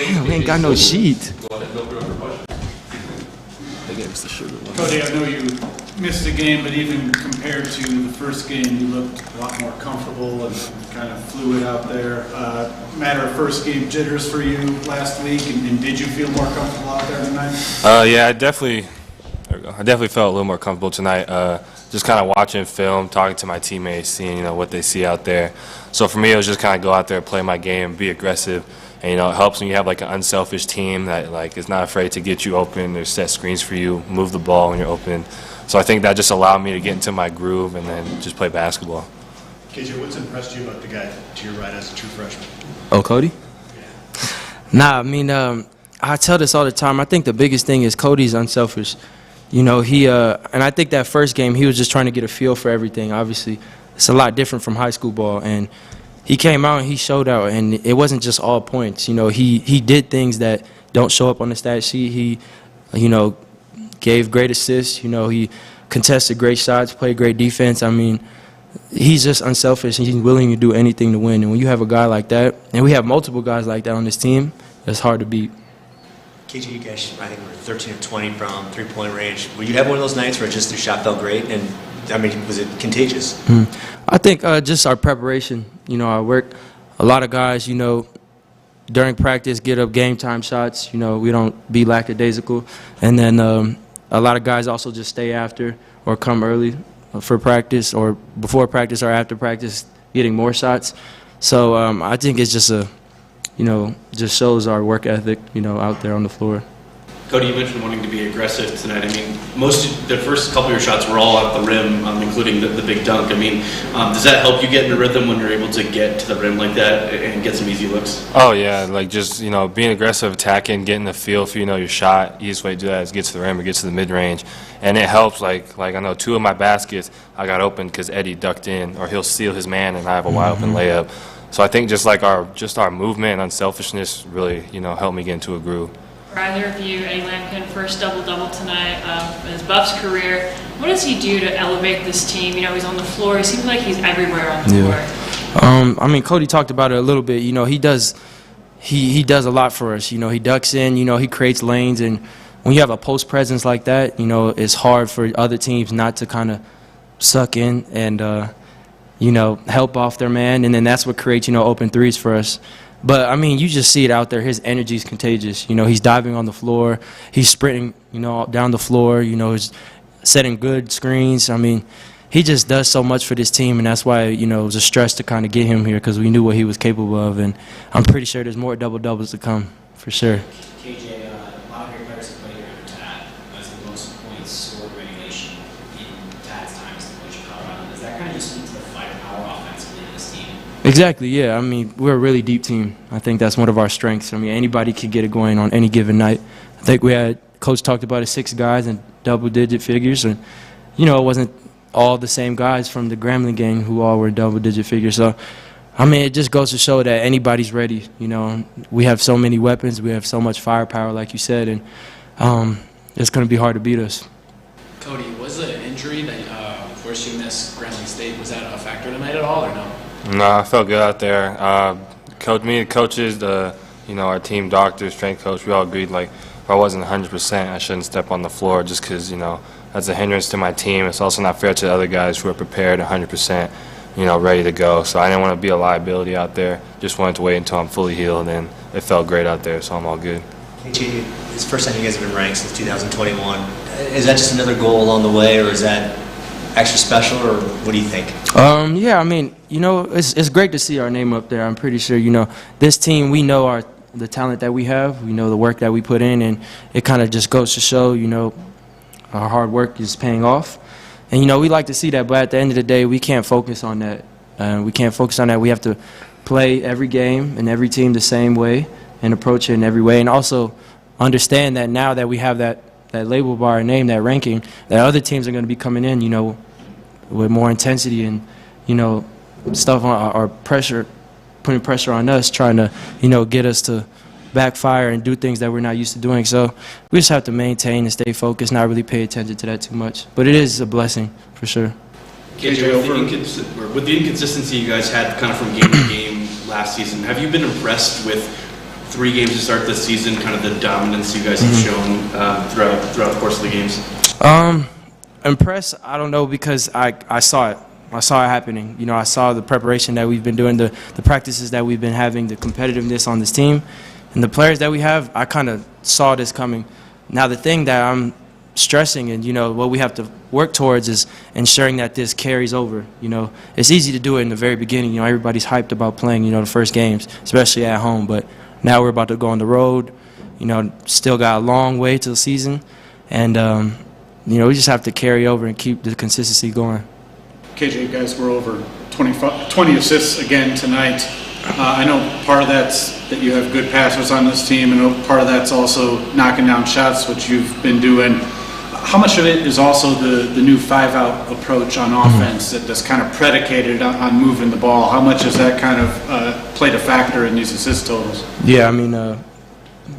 Damn, we ain't got no sheet. Go ahead, no further question. They gave us the sugar one. Cody, I know you missed a game, but even compared to the first game, you looked a lot more comfortable and kind of fluid out there. Matter of first game jitters for you last week, and did you feel more comfortable out there tonight? Yeah, I definitely felt a little more comfortable tonight. Just kind of watching film, talking to my teammates, seeing what they see out there. So for me, it was just kind of go out there, play my game, be aggressive, and it helps when you have like an unselfish team that is not afraid to get you open or set screens for you, move the ball when you're open. So I think that just allowed me to get into my groove and then just play basketball. KJ, what's impressed you about the guy to your right as a true freshman? Oh, Cody? Yeah. Nah, I mean, I tell this all the time. I think the biggest thing is Cody's unselfish. And I think that first game he was just trying to get a feel for everything. Obviously, it's a lot different from high school ball, and he came out and he showed out, and it wasn't just all points. He did things that don't show up on the stat sheet. He, gave great assists. He contested great shots, played great defense. I mean, he's just unselfish, and he's willing to do anything to win. And when you have a guy like that, and we have multiple guys like that on this team, it's hard to beat. KJ, you guys, I think were 13 of 20 from three-point range. Will you have one of those nights where just your shot felt great? And, I mean, was it contagious? I think just our preparation. Our work. A lot of guys, during practice get up game time shots. We don't be lackadaisical. And then a lot of guys also just stay after or come early for practice or before practice or after practice getting more shots. So I think it's just just shows our work ethic, out there on the floor. Cody, you mentioned wanting to be aggressive tonight. I mean, the first couple of your shots were all at the rim, including the big dunk. I mean, does that help you get in a rhythm when you're able to get to the rim like that and get some easy looks? Oh, yeah, just, being aggressive, attacking, getting the feel for, your shot. Easiest way to do that is get to the rim or get to the mid-range. And it helps, like I know 2 of my baskets I got open because Eddie ducked in, or he'll steal his man and I have a wide-open layup. So I think just our movement and unselfishness really, helped me get into a groove. For either of you, Eddie Lampkin, first double-double tonight in his Buffs career. What does he do to elevate this team? He's on the floor. He seems like he's everywhere on the floor. I mean, Cody talked about it a little bit. He does a lot for us. He ducks in. He creates lanes. And when you have a post presence like that, it's hard for other teams not to kind of suck in and, help off their man. And then that's what creates, open threes for us. But, I mean, you just see it out there. His energy is contagious. He's diving on the floor. He's sprinting, down the floor. He's setting good screens. I mean, he just does so much for this team, and that's why, it was a stress to kind of get him here because we knew what he was capable of. And I'm pretty sure there's more double-doubles to come, for sure. KJ, a lot of your players have played here in Tad as the most points scored regulation in Tad's time as the coach of Colorado. Does that kind of just speak to the firepower offensively in this team? Exactly, yeah. I mean, we're a really deep team. I think that's one of our strengths. I mean, anybody could get it going on any given night. I think Coach talked about it, 6 guys in double-digit figures. And, it wasn't all the same guys from the Grambling game who all were double-digit figures. So, I mean, it just goes to show that anybody's ready. We have so many weapons. We have so much firepower, like you said, and it's going to be hard to beat us. Cody, was the injury that forced you to miss Grambling State, was that a factor tonight at all or no? No, I felt good out there. Me, the coaches, our team doctor, strength coach, we all agreed, if I wasn't 100%, I shouldn't step on the floor just because, that's a hindrance to my team. It's also not fair to the other guys who are prepared 100%, ready to go. So I didn't want to be a liability out there. Just wanted to wait until I'm fully healed, and it felt great out there, so I'm all good. KJ, it's the first time you guys have been ranked since 2021. Is that just another goal along the way, or is that extra special, or what do you think? Yeah, I mean, it's great to see our name up there. I'm pretty sure, this team, we know the talent that we have. We know the work that we put in, and it kind of just goes to show, our hard work is paying off. And, we like to see that, but at the end of the day, we can't focus on that. We have to play every game and every team the same way and approach it in every way. And also understand that now that we have that label by our name, that ranking, that other teams are going to be coming in, with more intensity and, stuff on our pressure, putting pressure on us, trying to, get us to backfire and do things that we're not used to doing. So we just have to maintain and stay focused, not really pay attention to that too much. But it is a blessing, for sure. KJ, with the inconsistency you guys had kind of from game to game last season, have you been impressed with 3 games to start this season, kind of the dominance you guys have shown throughout the course of the games? Impressed, I don't know, because I saw it. I saw it happening. You know, I saw the preparation that we've been doing, the practices that we've been having, the competitiveness on this team, and the players that we have. I kind of saw this coming. Now, the thing that I'm stressing and, you know, what we have to work towards is ensuring that this carries over. You know, it's easy to do it in the very beginning. You know, everybody's hyped about playing, you know, the first games, especially at home. But now we're about to go on the road. You know, still got a long way to the season. And, you know, we just have to carry over and keep the consistency going. KJ, you guys were over 20 assists again tonight. I know part of that's that you have good passers on this team, and part of that's also knocking down shots, which you've been doing. How much of it is also the new 5-out approach on offense that's kind of predicated on moving the ball? How much has that kind of played a factor in these assist totals? Yeah, I mean,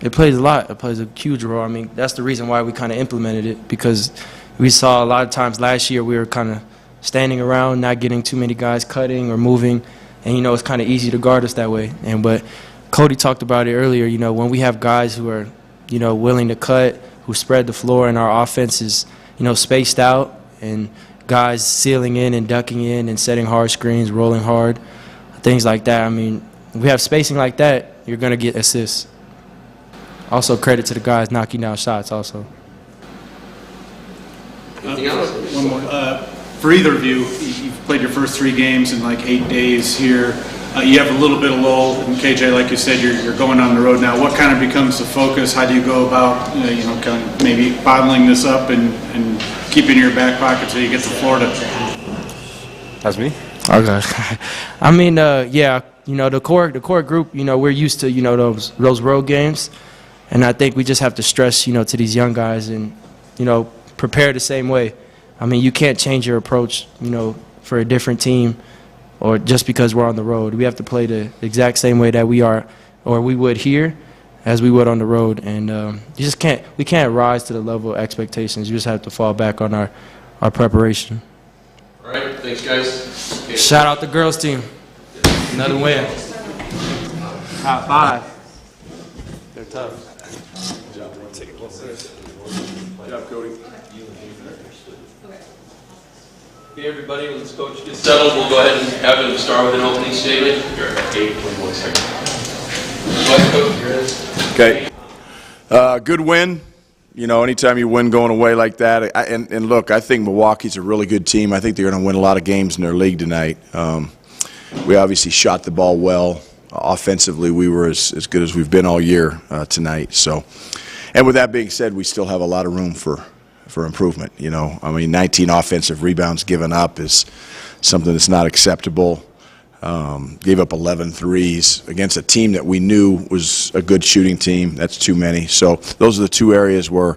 it plays a lot. It plays a huge role. I mean, that's the reason why we kind of implemented it, because we saw a lot of times last year we were kind of standing around, not getting too many guys cutting or moving, and, you know, it's kind of easy to guard us that way. But Cody talked about it earlier, you know, when we have guys who are, you know, willing to cut, who spread the floor, and our offense is, you know, spaced out, and guys sealing in and ducking in and setting hard screens, rolling hard, things like that. I mean, if we have spacing like that, you're going to get assists. Also, credit to the guys knocking down shots also. Anything else? One more. For either of you, you've played your first 3 games in like 8 days here. You have a little bit of lull, and KJ, like you said, you're going on the road now. What kind of becomes the focus? How do you go about, you know, kind of maybe bottling this up and keeping your back pocket till you get to Florida? That's me. Okay. I mean, yeah, you know, the core group, you know, we're used to, you know, those road games, and I think we just have to stress, you know, to these young guys and, you know, prepare the same way. I mean, you can't change your approach, you know, for a different team or just because we're on the road. We have to play the exact same way that we are or we would here as we would on the road. And we can't rise to the level of expectations. You just have to fall back on our preparation. All right, thanks, guys. Okay. Shout out the girls team. Another win. Top 5. They're tough. Good job, Cody. Okay, everybody, when this coach gets settled, we'll go ahead and have him start with an opening statement. You're at 8.1 seconds. Go ahead, Coach. Okay. Good win. You know, anytime you win going away like that. And look, I think Milwaukee's a really good team. I think they're going to win a lot of games in their league tonight. We obviously shot the ball well. Offensively, we were as good as we've been all year tonight. So, and with that being said, we still have a lot of room for improvement. You know, I mean, 19 offensive rebounds given up is something that's not acceptable. Gave up 11 threes against a team that we knew was a good shooting team. That's too many. So those are the 2 areas where,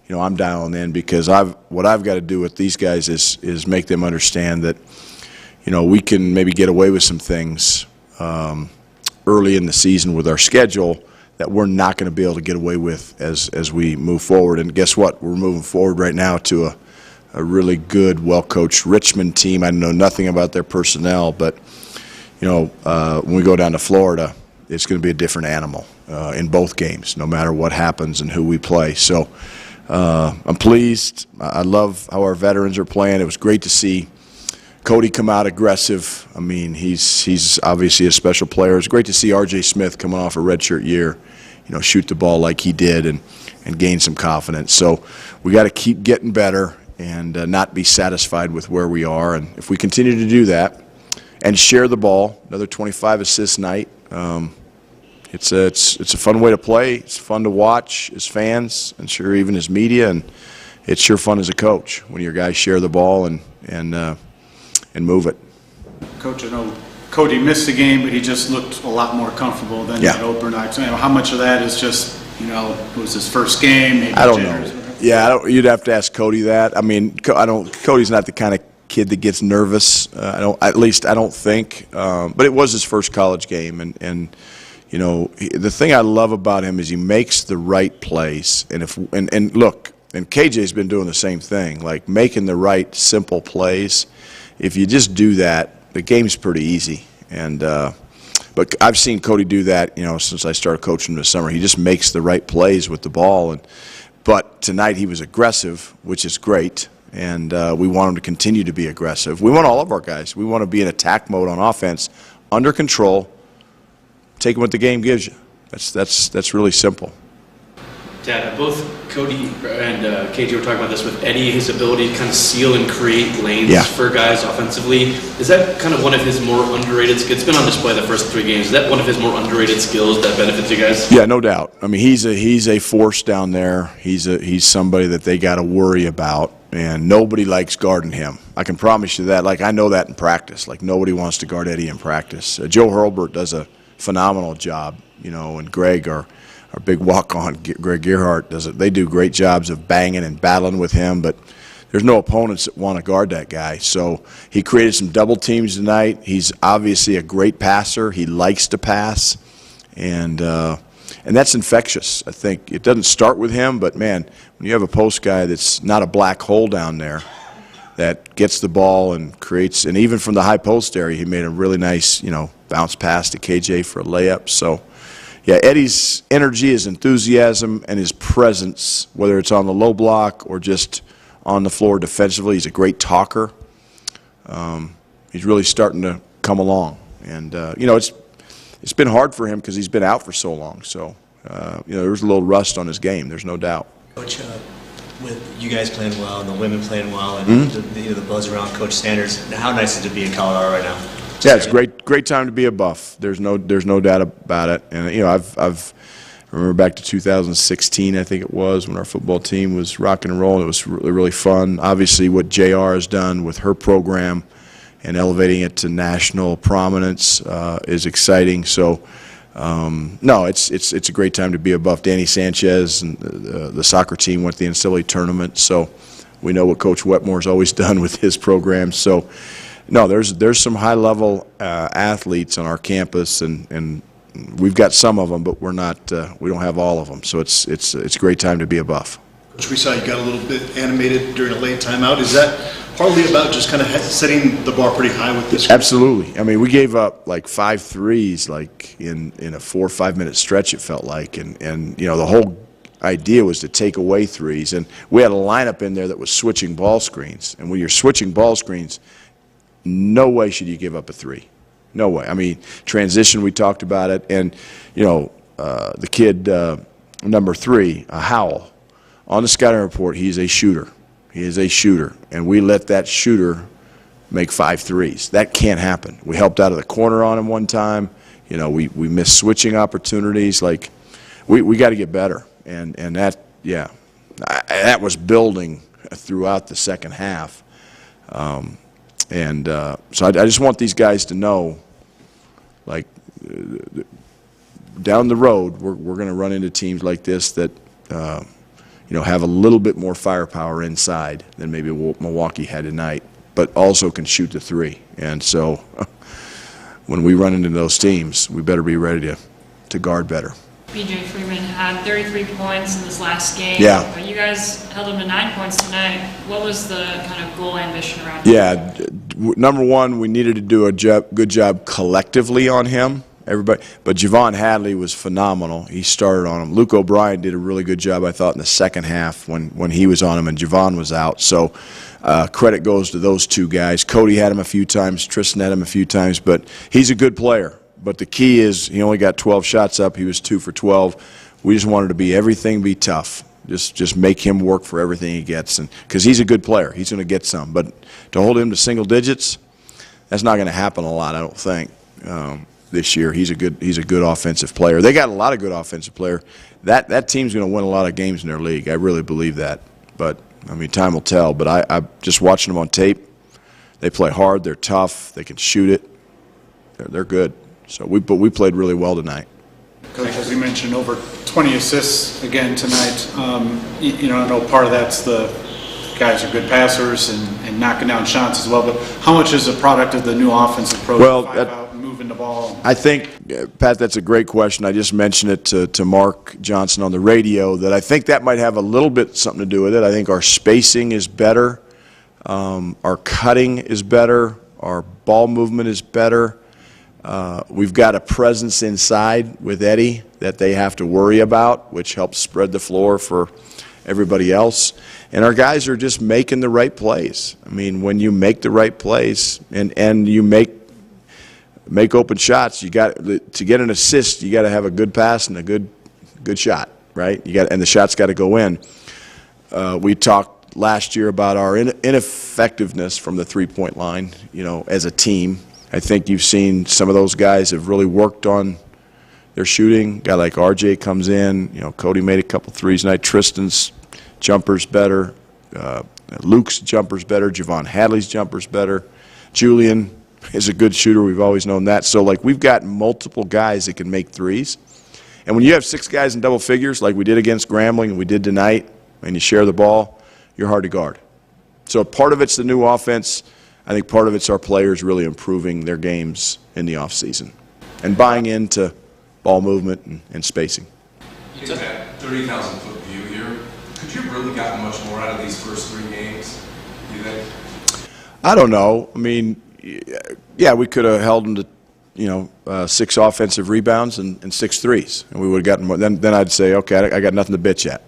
you know, I'm dialing in, because what I've got to do with these guys is make them understand that, you know, we can maybe get away with some things early in the season with our schedule that we're not going to be able to get away with as we move forward. And guess what? We're moving forward right now to a really good, well-coached Richmond team. I know nothing about their personnel, but, you know, when we go down to Florida, it's going to be a different animal in both games, no matter what happens and who we play. So I'm pleased. I love how our veterans are playing. It was great to see Cody come out aggressive. I mean, he's obviously a special player. It's great to see R.J. Smith coming off a redshirt year, you know, shoot the ball like he did and gain some confidence. So we got to keep getting better and not be satisfied with where we are. And if we continue to do that and share the ball, another 25 assist night, it's a fun way to play. It's fun to watch as fans and sure even as media, and it's sure fun as a coach when your guys share the ball and move it. Coach, I know Cody missed the game, but he just looked a lot more comfortable than that opener night. So, you know, how much of that is just, you know, it was his first game? Maybe I don't know. Yeah, you'd have to ask Cody that. I mean, Cody's not the kind of kid that gets nervous. At least I don't think. But it was his first college game, and you know, the thing I love about him is he makes the right plays. And look, and KJ's been doing the same thing, like making the right simple plays. If you just do that, the game's pretty easy. And But I've seen Cody do that, since I started coaching him this summer. He just makes the right plays with the ball. But tonight he was aggressive, which is great, and we want him to continue to be aggressive. We want all of our guys. We want to be in attack mode on offense, under control, taking what the game gives you. That's really simple. Tad, both Cody and KJ were talking about this with Eddie, his ability to kind of seal and create lanes for guys offensively. Is that kind of one of his more underrated skills? It's been on display the first 3 games. Is that one of his more underrated skills that benefits you guys? Yeah, no doubt. I mean, he's a force down there. He's somebody that they got to worry about, and nobody likes guarding him. I can promise you that. Like, I know that in practice. Like, nobody wants to guard Eddie in practice. Joe Hurlburt does a phenomenal job, and Greg, our big walk-on, Greg Gerhardt, does it. They do great jobs of banging and battling with him, but there's no opponents that want to guard that guy. So he created some double teams tonight. He's obviously a great passer. He likes to pass, and that's infectious. I think it doesn't start with him, but man, when you have a post guy that's not a black hole down there, that gets the ball and creates, and even from the high post area, he made a really nice, bounce pass to KJ for a layup. So. Yeah, Eddie's energy, his enthusiasm, and his presence, whether it's on the low block or just on the floor defensively, he's a great talker. He's really starting to come along. And, it's been hard for him because he's been out for so long. So, there's a little rust on his game, there's no doubt. Coach, with you guys playing well and the women playing well and the buzz around Coach Sanders, how nice is it to be in Colorado right now? Yeah, it's great time to be a Buff. There's no doubt about it. And I've remember back to 2016, I think it was, when our football team was rocking and rolling. It was really fun. Obviously, what JR has done with her program and elevating it to national prominence is exciting. So, no, it's a great time to be a Buff. Danny Sanchez and the soccer team went to the NCAA tournament. So we know what Coach Wetmore's always done with his program. So. No, there's some high-level athletes on our campus, and we've got some of them, but we don't have all of them. So it's a great time to be a Buff. Coach, we saw you got a little bit animated during a late timeout. Is that partly about just kind of setting the bar pretty high with this group? Absolutely. I mean, we gave up like 5 threes like in a 4 or 5 minute stretch, it felt like, and the whole idea was to take away threes, and we had a lineup in there that was switching ball screens, and when you're switching ball screens, no way should you give up a 3. No way. I mean, transition, we talked about it. And, the kid, number 3, Howell, on the scouting report, he's a shooter. He is a shooter. And we let that shooter make 5 threes. That can't happen. We helped out of the corner on him one time. We missed switching opportunities. Like, we got to get better. And that, that was building throughout the second half. So I just want these guys to know, like, down the road, we're going to run into teams like this that, have a little bit more firepower inside than maybe Milwaukee had tonight, but also can shoot the 3. And so when we run into those teams, we better be ready to guard better. BJ Freeman had 33 points in this last game. Yeah. But you guys held him to 9 points tonight. What was the kind of goal ambition around him? Number one, we needed to do a good job collectively on him. Everybody, but Javon Hadley was phenomenal. He started on him. Luke O'Brien did a really good job, I thought, in the second half when he was on him and Javon was out. So credit goes to those 2 guys. Cody had him a few times. Tristan had him a few times. But he's a good player. But the key is he only got 12 shots up. He was 2 for 12. We just wanted to be tough. Just make him work for everything he gets, and because he's a good player, he's going to get some. But to hold him to single digits, that's not going to happen a lot, I don't think. This year, he's a good offensive player. They got a lot of good offensive players. That team's going to win a lot of games in their league. I really believe that. But I mean, time will tell. But I just watching them on tape. They play hard. They're tough. They can shoot it. They're good. So we played really well tonight. Coach, as you mentioned, over 20 assists again tonight. I know part of that's the guys are good passers and knocking down shots as well. But how much is a product of the new offensive approach? Well, out and moving the ball. I think, Pat, that's a great question. I just mentioned it to Mark Johnson on the radio that I think that might have a little bit something to do with it. I think our spacing is better, our cutting is better, our ball movement is better. We've got a presence inside with Eddie that they have to worry about, which helps spread the floor for everybody else. And our guys are just making the right plays. I mean, when you make the right plays and you make open shots, you got to get an assist. You got to have a good pass and a good shot, right? And the shot's got to go in. We talked last year about our ineffectiveness from the three-point line, as a team. I think you've seen some of those guys have really worked on their shooting. A guy like RJ comes in. Cody made a couple threes tonight. Tristan's jumper's better. Luke's jumper's better. Javon Hadley's jumper's better. Julian is a good shooter. We've always known that. So, we've got multiple guys that can make threes. And when you have 6 guys in double figures, like we did against Grambling and we did tonight, and you share the ball, you're hard to guard. So part of it's the new offense. I think part of it's our players really improving their games in the offseason and buying into ball movement and spacing. You took that 30,000-foot view here. Could you have really gotten much more out of these first 3 games, do you think? I don't know. I mean, yeah, we could have held them to 6 offensive rebounds and 6 threes, and we would have gotten more. Then I'd say, okay, I got nothing to bitch at.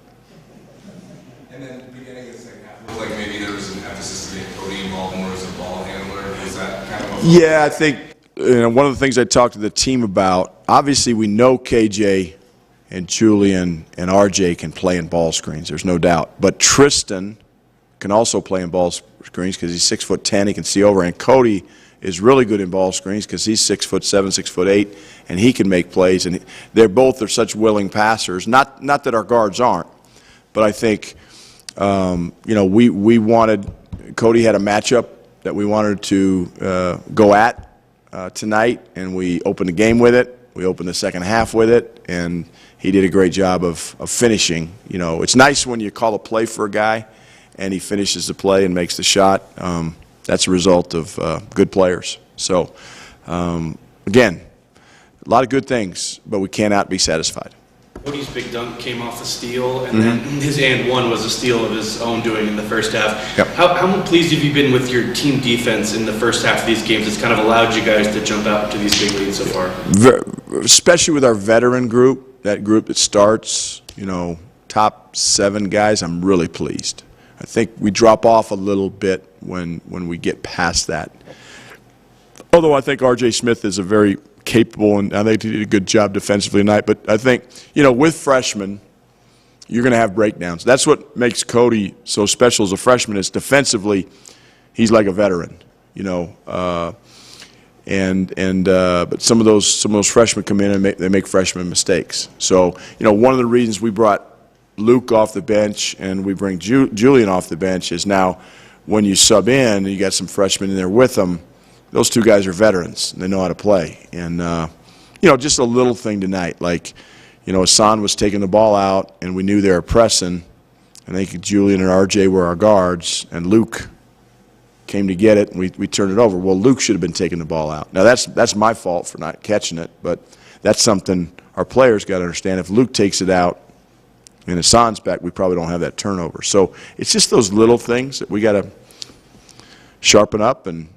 And then the beginning of the second half, it looked like maybe there was an emphasis to get Cody involved more as a ball handler. Was that kind of a Yeah, I think one of the things I talked to the team about, obviously we know KJ and Julian and RJ can play in ball screens, there's no doubt. But Tristan can also play in ball screens because he's 6'10", he can see over. And Cody is really good in ball screens because he's 6'7", 6'8", and he can make plays. And they're such willing passers. Not that our guards aren't, but I think we wanted. Cody had a matchup that we wanted to go at tonight, and we opened the game with it. We opened the second half with it, and he did a great job of finishing. It's nice when you call a play for a guy, and he finishes the play and makes the shot. That's a result of good players. So, again, a lot of good things, but we cannot be satisfied. Cody's big dunk came off a steal, and then his and one was a steal of his own doing in the first half. Yep. How pleased have you been with your team defense in the first half of these games? It's kind of allowed you guys to jump out to these big leads so far. Especially with our veteran group, that group that starts, top 7 guys, I'm really pleased. I think we drop off a little bit when we get past that. Although I think R.J. Smith is a very capable, and I think he did a good job defensively tonight. But I think, with freshmen, you're going to have breakdowns. That's what makes Cody so special as a freshman is defensively, he's like a veteran, but some of those freshmen come in and they make freshman mistakes. So, one of the reasons we brought Luke off the bench and we bring Julian off the bench is now when you sub in and you got some freshmen in there with them, those 2 guys are veterans and they know how to play. And, just a little thing tonight, like, Hassan was taking the ball out and we knew they were pressing, and I think Julian and RJ were our guards, and Luke came to get it and we turned it over. Well, Luke should have been taking the ball out. Now, that's my fault for not catching it, but that's something our players got to understand. If Luke takes it out, and Hassan's back, we probably don't have that turnover. So it's just those little things that we got to sharpen up and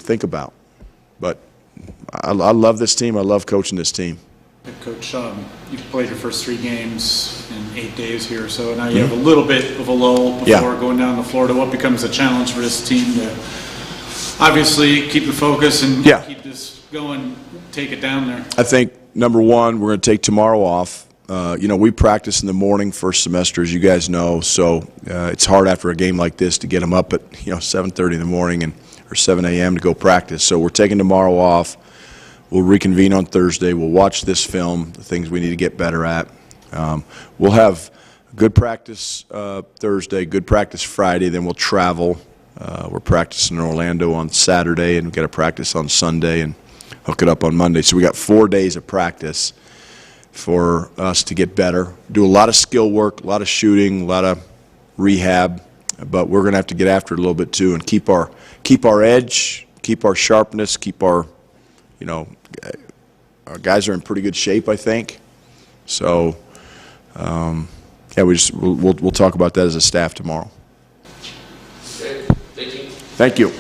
think about. But I love this team. I love coaching this team. Coach, you've played your first 3 games in 8 days here, so now you have a little bit of a lull before going down to Florida. What becomes a challenge for this team to obviously keep the focus and keep this going, take it down there? I think, number 1, we're going to take tomorrow off. We practice in the morning first semester, as you guys know, so it's hard after a game like this to get them up at 7:30 in the morning or 7 a.m. to go practice. So we're taking tomorrow off. We'll reconvene on Thursday. We'll watch this film, the things we need to get better at. We'll have good practice Thursday, good practice Friday, then we'll travel. We're practicing in Orlando on Saturday, and we've got to practice on Sunday and hook it up on Monday. So we got 4 days of practice for us to get better. Do a lot of skill work, a lot of shooting, a lot of rehab, but we're going to have to get after it a little bit too and keep our edge, keep our sharpness, keep our guys are in pretty good shape, I think. So we'll talk about that as a staff tomorrow. Okay. Thank you. Thank you.